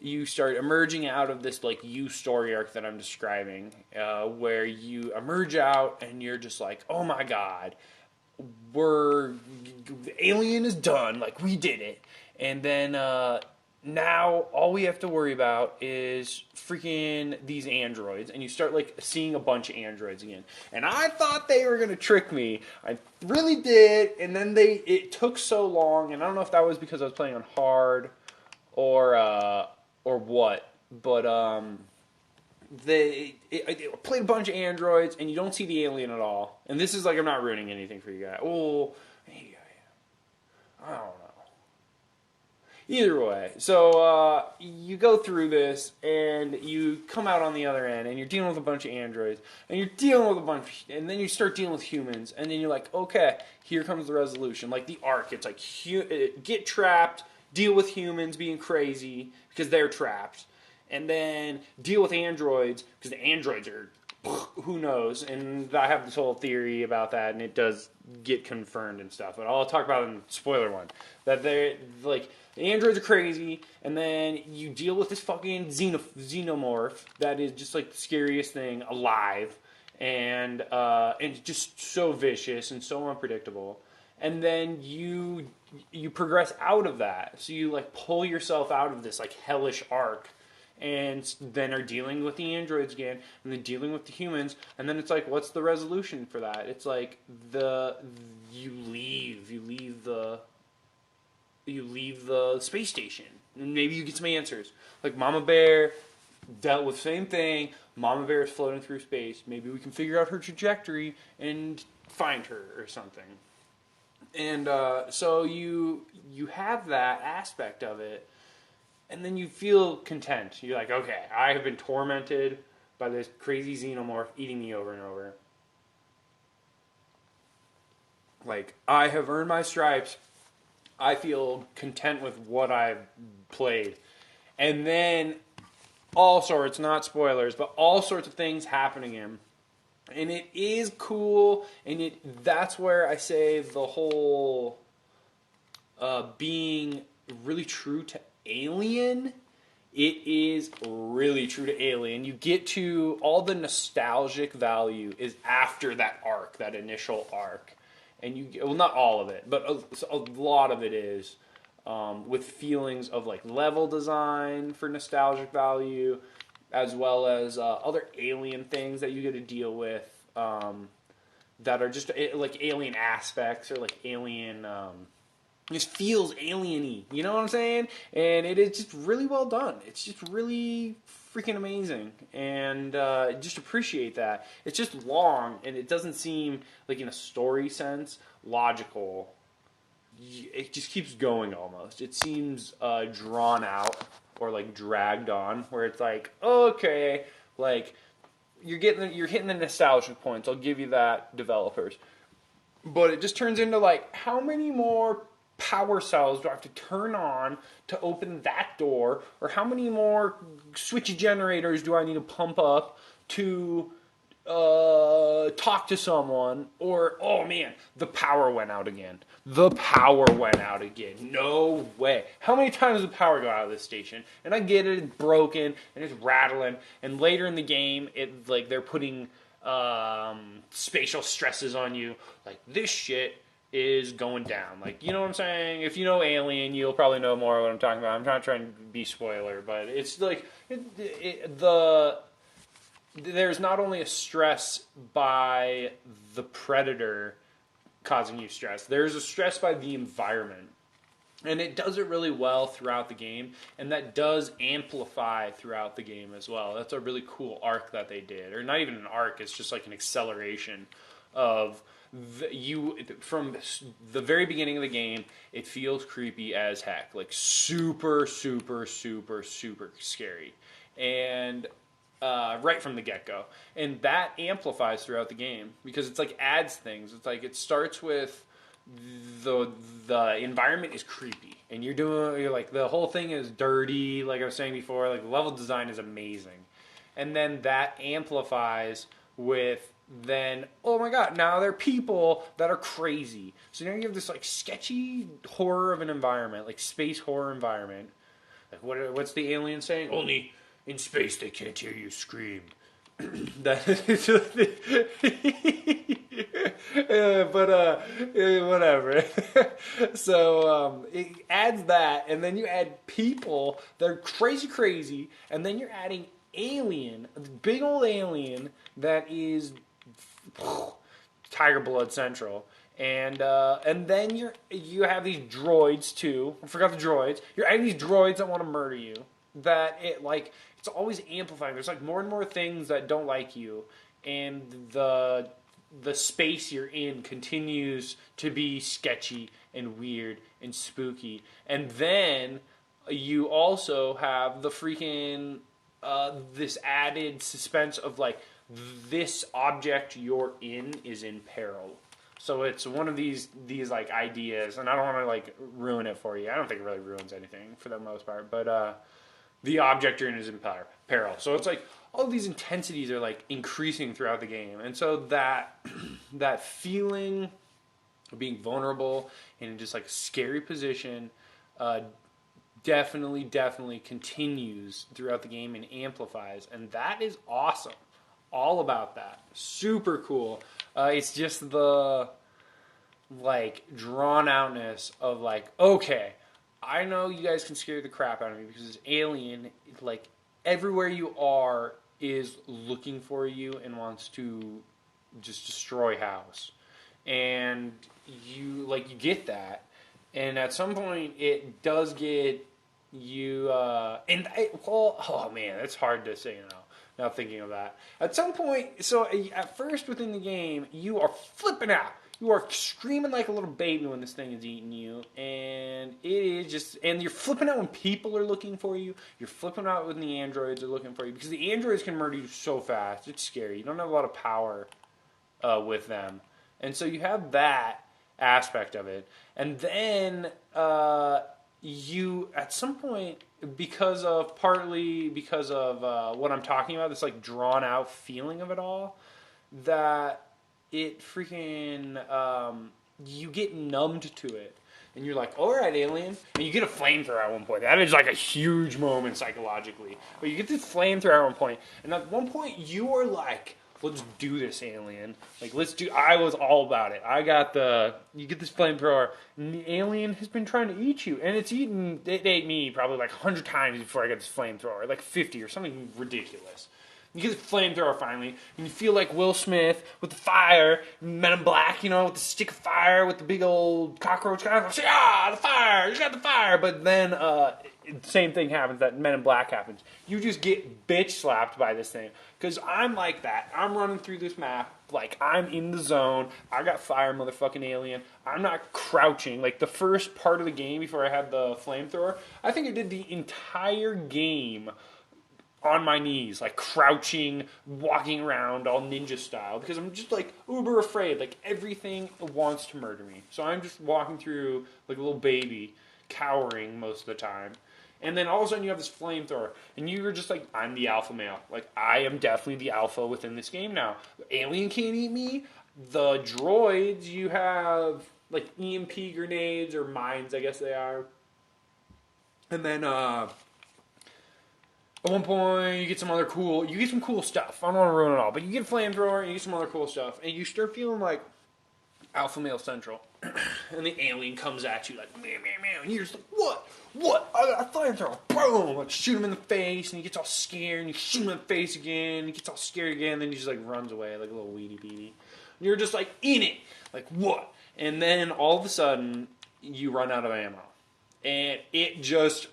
you start emerging out of this like you story arc that I'm describing, where you emerge out and you're just like, oh my god, we're the Alien is done, like we did it, and then now all we have to worry about is freaking these androids, and you start like seeing a bunch of androids again. And I thought they were gonna trick me, I really did, and then it took so long, and I don't know if that was because I was playing on hard or what, but I played a bunch of androids, and you don't see the alien at all. And this is like, I'm not ruining anything for you guys. Oh, maybe I don't know. Either way, so you go through this, and you come out on the other end, and you're dealing with a bunch of androids, and you're dealing with a bunch, and then you start dealing with humans, and then you're like, okay, here comes the resolution. Like the arc, it's like get trapped, deal with humans being crazy because they're trapped, and then deal with androids because the androids are who knows. And I have this whole theory about that, and it does get confirmed and stuff. But I'll talk about it in spoiler one. That they're like the androids are crazy, and then you deal with this fucking xenomorph that is just like the scariest thing alive, and just so vicious and so unpredictable. And then you progress out of that, so you like pull yourself out of this like hellish arc, and then are dealing with the androids again, and then dealing with the humans, and then it's like, what's the resolution for that? It's like you leave the space station, and maybe you get some answers. Like Mama Bear dealt with the same thing. Mama Bear is floating through space. Maybe we can figure out her trajectory and find her or something. And so you have that aspect of it, and then you feel content. You're like, okay, I have been tormented by this crazy xenomorph eating me over and over. Like, I have earned my stripes. I feel content with what I've played. And then all sorts, not spoilers, but all sorts of things happen again. And it is cool, and that's where I say the whole being really true to Alien, it is really true to Alien. You get to all the nostalgic value is after that arc, that initial arc. And well, not all of it, but a lot of it is with feelings of like level design for nostalgic value, as well as other alien things that you get to deal with that are just like alien aspects or like alien. Just feels alien-y, you know what I'm saying? And it is just really well done. It's just really freaking amazing, and just appreciate that. It's just long, and it doesn't seem like, in a story sense, logical. It just keeps going almost. It seems drawn out or like dragged on, where it's like, okay, like you're hitting the nostalgic points. I'll give you that, developers. But it just turns into like, how many more power cells do I have to turn on to open that door? Or how many more switchy generators do I need to pump up to talk to someone? Or, oh man, the power went out again. The power went out again. No way. How many times did the power go out of this station? And I get it, it's broken, and it's rattling. And later in the game, it like they're putting spatial stresses on you. Like, this shit is going down. Like, you know what I'm saying? If you know Alien, you'll probably know more of what I'm talking about. I'm not trying to be spoiler, but it's like there's not only a stress by the predator causing you stress, there's a stress by the environment. And it does it really well throughout the game, and that does amplify throughout the game as well. That's a really cool arc that they did. Or not even an arc, it's just like an acceleration of from the very beginning of the game. It feels creepy as heck, like super, super, super, super scary, and right from the get-go. And that amplifies throughout the game because it's like adds things. It's like it starts with the environment is creepy, and you're like, the whole thing is dirty, like I was saying before. Like, the level design is amazing, and then that amplifies with, then, oh my god, now there are people that are crazy. So now you have this like sketchy horror of an environment, like space horror environment, Like, what's the alien saying? Only in space they can't hear you scream. That whatever. So it adds that, and then you add people that are crazy, and then you're adding alien, big old alien that is Tiger Blood Central. And then you have these droids too. I forgot the droids. You're adding these droids that want to murder you. That it's always amplifying. There's like more and more things that don't like you, and the space you're in continues to be sketchy and weird and spooky. And then you also have the freaking this added suspense of like this object you're in is in peril. So it's one of these like ideas, and I don't want to like ruin it for you. I don't think it really ruins anything for the most part, but the object you're in is in peril. So it's like all of these intensities are like increasing throughout the game, and so that that feeling of being vulnerable and in just like a scary position definitely continues throughout the game and amplifies, and that is awesome. All about that. Super cool. It's just the like drawn outness of like, okay, I know you guys can scare the crap out of me because this alien, like everywhere you are, is looking for you and wants to just destroy house. And you get that, and at some point it does get you. Oh man, it's hard to say now. Now thinking of that. At some point, so at first within the game, you are flipping out. You are screaming like a little baby when this thing is eating you. And it is just, and you're flipping out when people are looking for you. You're flipping out when the androids are looking for you. Because the androids can murder you so fast. It's scary. You don't have a lot of power with them. And so you have that aspect of it. And then you, at some point, partly because of what I'm talking about, this like drawn out feeling of it all, that it freaking you get numbed to it, and you're like, all right, alien, and you get a flamethrower at one point. That is like a huge moment psychologically. But you get this flamethrower at one point, and at one point you are like, let's do this, alien. Like, I was all about it. You get this flamethrower, and the alien has been trying to eat you. And it ate me probably like 100 times before I got this flamethrower. Like 50 or something ridiculous. You get the flamethrower finally, and you feel like Will Smith with the fire, Men in Black, with the stick of fire, with the big old cockroach guy. The fire! You got the fire! But then, same thing happens, that Men in Black happens. You just get bitch slapped by this thing. Because I'm like that. I'm running through this map, like I'm in the zone. I got fire, motherfucking alien. I'm not crouching. Like the first part of the game before I had the flamethrower, I think I did the entire game on my knees, like crouching, walking around all ninja style, because I'm just like uber afraid. Like everything wants to murder me. So I'm just walking through like a little baby, cowering most of the time. And then all of a sudden you have this flamethrower, and you're just like, I'm the alpha male. Like, I am definitely the alpha within this game now. The alien can't eat me. The droids, you have like EMP grenades or mines, I guess they are. And then at one point you get some cool stuff. I don't want to ruin it all, but you get a flamethrower and you get some other cool stuff, and you start feeling like alpha male central. And the alien comes at you like, meow, meow, meow. And you're just like, what? I got a flamethrower. Boom! Like, shoot him in the face, and he gets all scared, and you shoot him in the face again, and he gets all scared again, and then he just like runs away like a little weedy beady. And you're just like, in it! Like, what? And then all of a sudden, you run out of ammo. And it just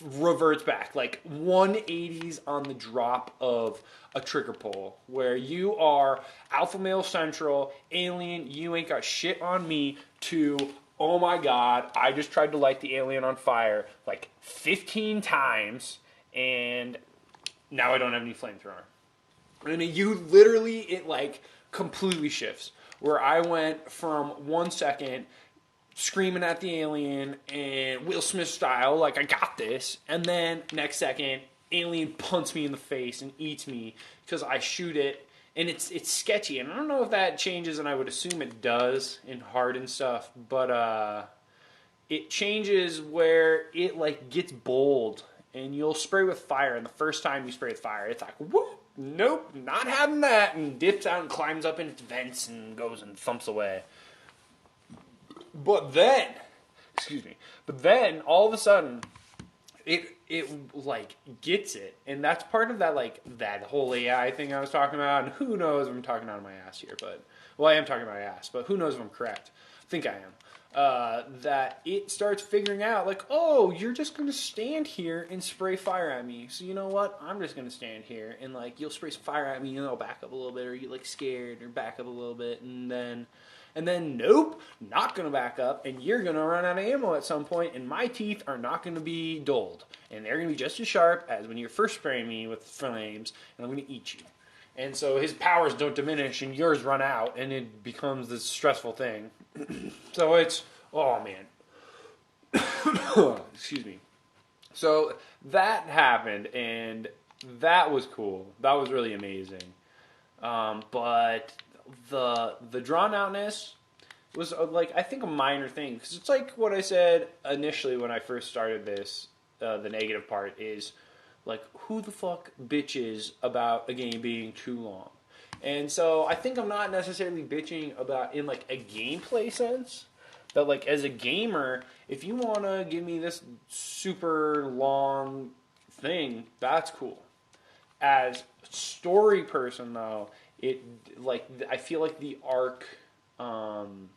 reverts back, like 180s on the drop of a trigger pull, where you are alpha male central, alien, you ain't got shit on me, to, oh my god, I just tried to light the alien on fire like 15 times, and now I don't have any flamethrower. And it like completely shifts, where I went from 1 second screaming at the alien and Will Smith style, like I got this, and then next second, alien punts me in the face and eats me because I shoot it, and it's sketchy, and I don't know if that changes, and I would assume it does in hard and stuff, but it changes where it like gets bold, and you'll spray with fire. And the first time you spray with fire, it's like, whoop, nope, not having that, and dips out and climbs up in its vents and goes and thumps away. But then, excuse me, all of a sudden, it like gets it, and that's part of that like that whole AI thing I was talking about. And who knows if I'm talking out of my ass here, but well, I am talking about my ass, but who knows if I'm correct? I think I am. That it starts figuring out like, oh, you're just gonna stand here and spray fire at me. So you know what? I'm just gonna stand here and like you'll spray some fire at me, and I'll back up a little bit, or you like scared or back up a little bit, and then nope, not going to back up, and you're going to run out of ammo at some point, and my teeth are not going to be dulled, and they're going to be just as sharp as when you're first spraying me with flames, and I'm going to eat you. And so his powers don't diminish, and yours run out, and it becomes this stressful thing. So it's, oh man. Excuse me. So that happened, and that was cool. That was really amazing. But the drawn outness was like I think a minor thing, because it's like what I said initially when I first started this. The negative part is like, who the fuck bitches about a game being too long? And so I think I'm not necessarily bitching about in like a gameplay sense. That like as a gamer, if you want to give me this super long thing, that's cool. As a story person though, it like I feel like the arc, man,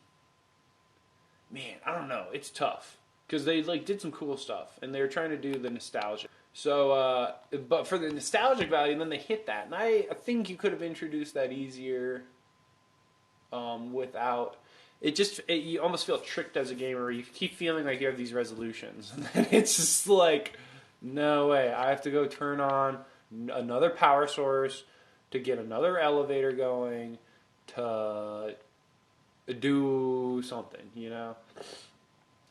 I don't know, it's tough because they like did some cool stuff and they were trying to do the nostalgia. So, but for the nostalgic value, then they hit that, and I think you could have introduced that easier, without it. You almost feel tricked as a gamer. You keep feeling like you have these resolutions, and it's just like, no way, I have to go turn on another power source to get another elevator going to do something, you know?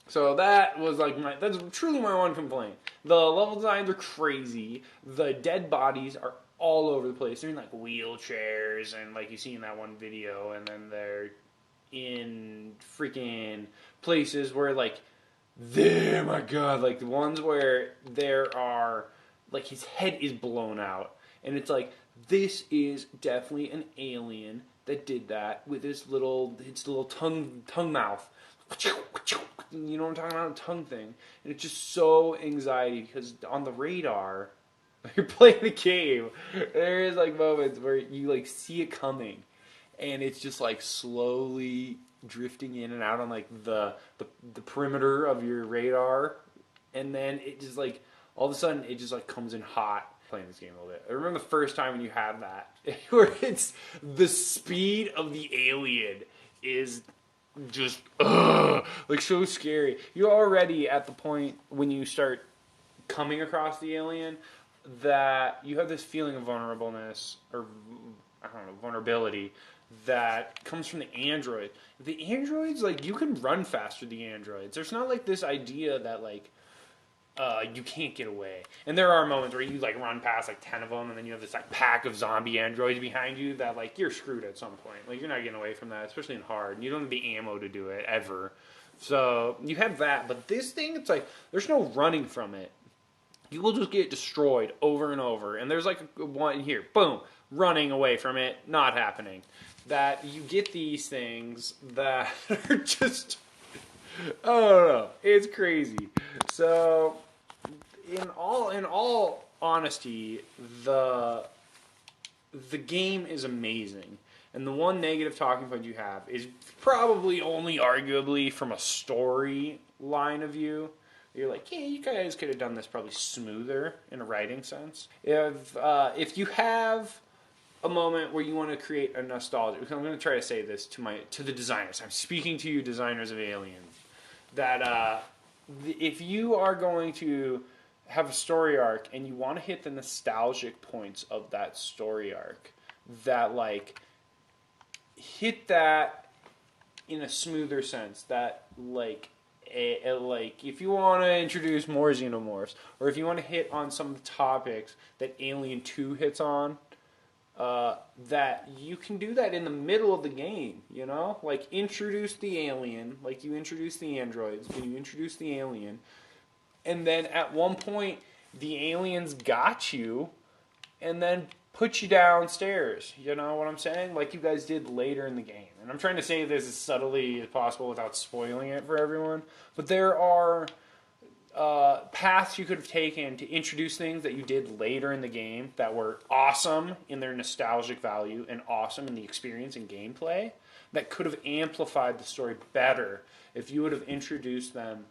So that was like that's truly my one complaint. The level designs are crazy. The dead bodies are all over the place. They're in like wheelchairs and like you see in that one video, and then they're in freaking places where like, my god, like the ones where there are like his head is blown out, and it's like, this is definitely an alien that did that with its little tongue mouth. You know what I'm talking about? A tongue thing. And it's just so anxiety because on the radar, you're playing the game, there is like moments where you like see it coming, and it's just like slowly drifting in and out on like the perimeter of your radar, and then it just like all of a sudden it just like comes in hot. Playing this game a little bit, I remember the first time when you have that, where it's the speed of the alien is just like so scary. You're already at the point when you start coming across the alien that you have this feeling of vulnerableness, or I don't know, vulnerability that comes from the android. The androids, like, you can run faster than the androids. There's not like this idea that like you can't get away. And there are moments where you like run past like 10 of them, and then you have this like pack of zombie androids behind you that like you're screwed at some point. Like you're not getting away from that, especially in hard. And you don't have the ammo to do it ever. So you have that, but this thing, it's like there's no running from it. You will just get destroyed over and over. And there's like one here, boom, running away from it, not happening. That you get these things that are just, I don't know, it's crazy. So in all honesty, the game is amazing. And the one negative talking point you have is probably only arguably from a story line of view. You're like, yeah, you guys could have done this probably smoother in a writing sense. If you have a moment where you want to create a nostalgia, because I'm going to try to say this to the designers. I'm speaking to you, designers of Alien, that if you are going to have a story arc and you want to hit the nostalgic points of that story arc, that like hit that in a smoother sense, that like like if you want to introduce more xenomorphs, or if you want to hit on some of the topics that Alien 2 hits on, that you can do that in the middle of the game, you know? Like, introduce the alien, like you introduce the androids, when you introduce the alien, and then at one point, the aliens got you, and then put you downstairs. You know what I'm saying? Like you guys did later in the game. And I'm trying to say this as subtly as possible without spoiling it for everyone. But there are paths you could have taken to introduce things that you did later in the game that were awesome in their nostalgic value and awesome in the experience and gameplay that could have amplified the story better if you would have introduced them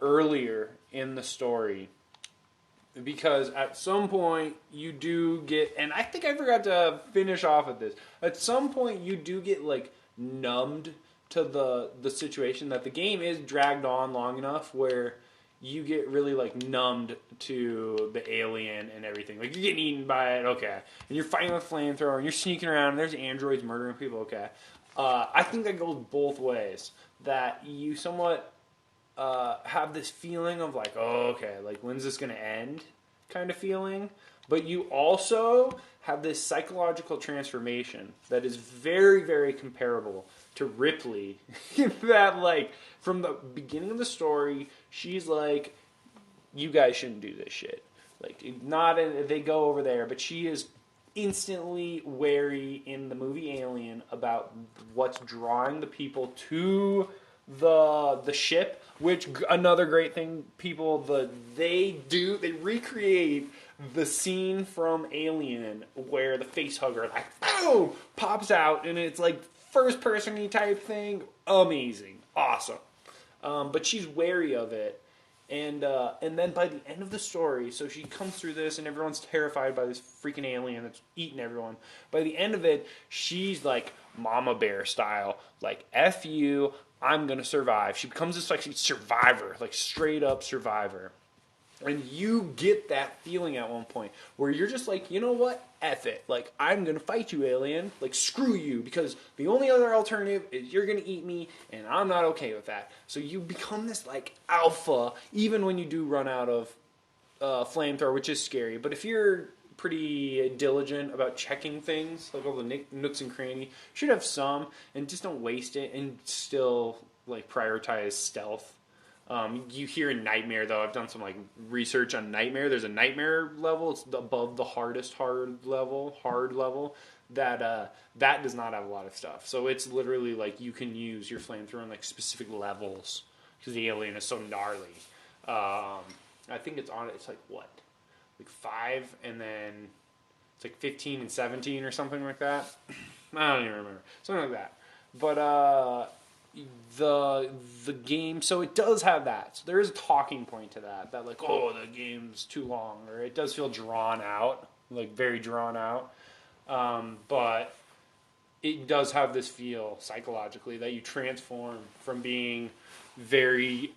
earlier in the story. Because at some point you do get, and I think I forgot to finish off with this. At some point you do get like numbed to the situation that the game is dragged on long enough where you get really like numbed to the alien and everything. Like you're getting eaten by it, okay, and you're fighting with a flamethrower and you're sneaking around and there's androids murdering people, okay. I think that goes both ways. That you somewhat have this feeling of like, oh, okay, like when's this going to end kind of feeling. But you also have this psychological transformation that is very, very comparable to Ripley. That like from the beginning of the story, she's like, you guys shouldn't do this shit. Like not they go over there, but she is instantly wary in the movie Alien about what's drawing the people to the ship, which another great thing they recreate the scene from Alien where the face hugger like boom pops out and it's like first person type thing, amazing, awesome. But she's wary of it, and then by the end of the story, so she comes through this and everyone's terrified by this freaking alien that's eating everyone. By the end of it, she's like Mama Bear style, like F you, I'm gonna survive. She becomes this like survivor, like straight up survivor. And you get that feeling at one point where you're just like, you know what? F it. Like, I'm going to fight you, alien. Like, screw you. Because the only other alternative is you're going to eat me, and I'm not okay with that. So you become this, like, alpha, even when you do run out of flamethrower, which is scary. But if you're pretty diligent about checking things, like all the nooks and crannies, you should have some, and just don't waste it, and still, like, prioritize stealth. You hear in Nightmare, though, I've done some like research on Nightmare. There's a Nightmare level. It's above the hardest hard level. That does not have a lot of stuff. So it's literally like you can use your flamethrower in like specific levels because the alien is so gnarly. I think it's like what? Like 5 and then it's like 15 and 17 or something like that. I don't even remember. Something like that. But the game, so it does have that. So there is a talking point to that like, oh, the game's too long, or it does feel drawn out, like very drawn out. But it does have this feel psychologically that you transform from being very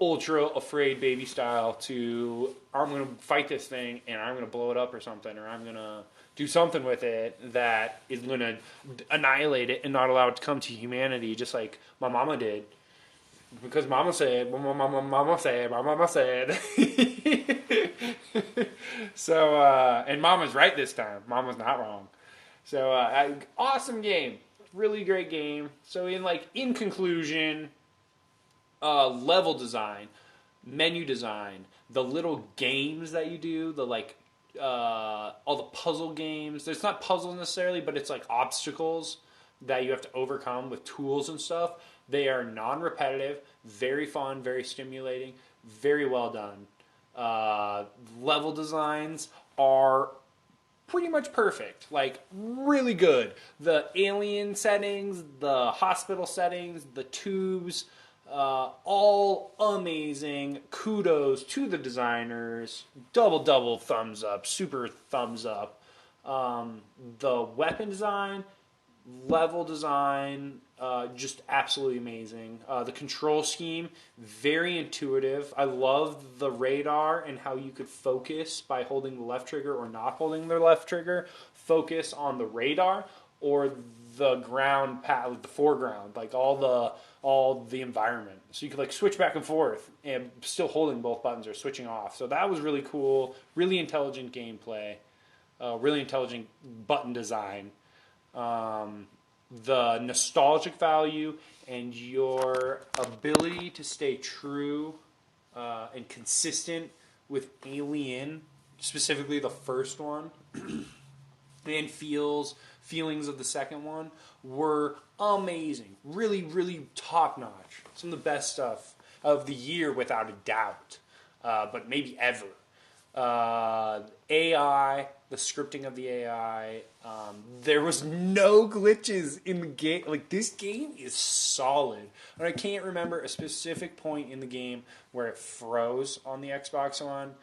ultra afraid baby style to I'm going to fight this thing and I'm going to blow it up or something, or I'm going to do something with it that is going to annihilate it and not allow it to come to humanity, just like my mama did. Because mama said, mama said. So, and mama's right this time. Mama's not wrong. So, awesome game. Really great game. So, in conclusion, level design, menu design, the little games that you do, all the puzzle games. There's not puzzles necessarily, but it's like obstacles that you have to overcome with tools and stuff. They are non-repetitive, very fun, very stimulating, very well done. Level designs are pretty much perfect, like really good. The alien settings, the hospital settings, the tubes, all amazing. Kudos to the designers. Double thumbs up. Super thumbs up. The weapon design, level design, just absolutely amazing. The control scheme, very intuitive. I love the radar and how you could focus by holding the left trigger or not holding the left trigger. Focus on the radar or the ground path, the foreground, like all the environment. So you could like switch back and forth and still holding both buttons or switching off. So that was really cool. Really intelligent gameplay. really intelligent button design, the nostalgic value, and your ability to stay true and consistent with Alien, specifically the first one, and feelings of the second one were amazing. Really, really top notch. Some of the best stuff of the year, without a doubt, but maybe ever. AI, the scripting of the AI, there was no glitches in the game. Like, this game is solid. And I can't remember a specific point in the game where it froze on the Xbox One.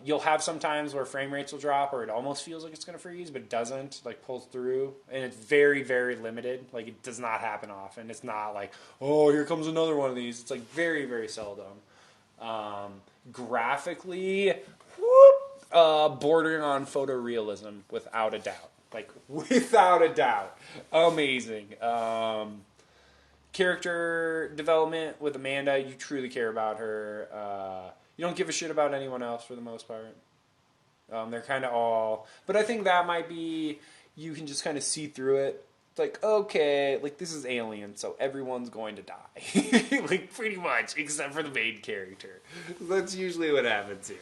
You'll have some times where frame rates will drop, or it almost feels like it's going to freeze, but it doesn't, like, pulls through. And it's very, very limited. Like, it does not happen often. It's not like, oh, here comes another one of these. It's, like, very, very seldom. Graphically, bordering on photorealism, without a doubt. Like, without a doubt. Amazing. Character development with Amanda, you truly care about her. You don't give a shit about anyone else for the most part. They're kind of all... But I think that might be... You can just kind of see through it. It's like, okay, like, this is Alien, so everyone's going to die. Like, pretty much, except for the main character. That's usually what happens here.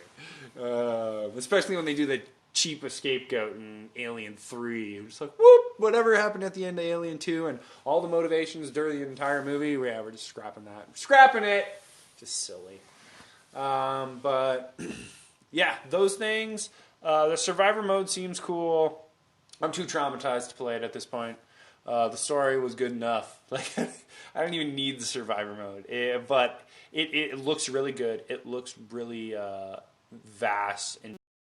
Especially when they do the cheap scapegoat in Alien 3. It's like, whoop, whatever happened at the end of Alien 2, and all the motivations during the entire movie, yeah, we're just scrapping that. Scrapping it! Just silly. But, yeah, those things. The survivor mode seems cool. I'm too traumatized to play it at this point. The story was good enough. Like, I don't even need the survivor mode. But it looks really good. It looks really vast and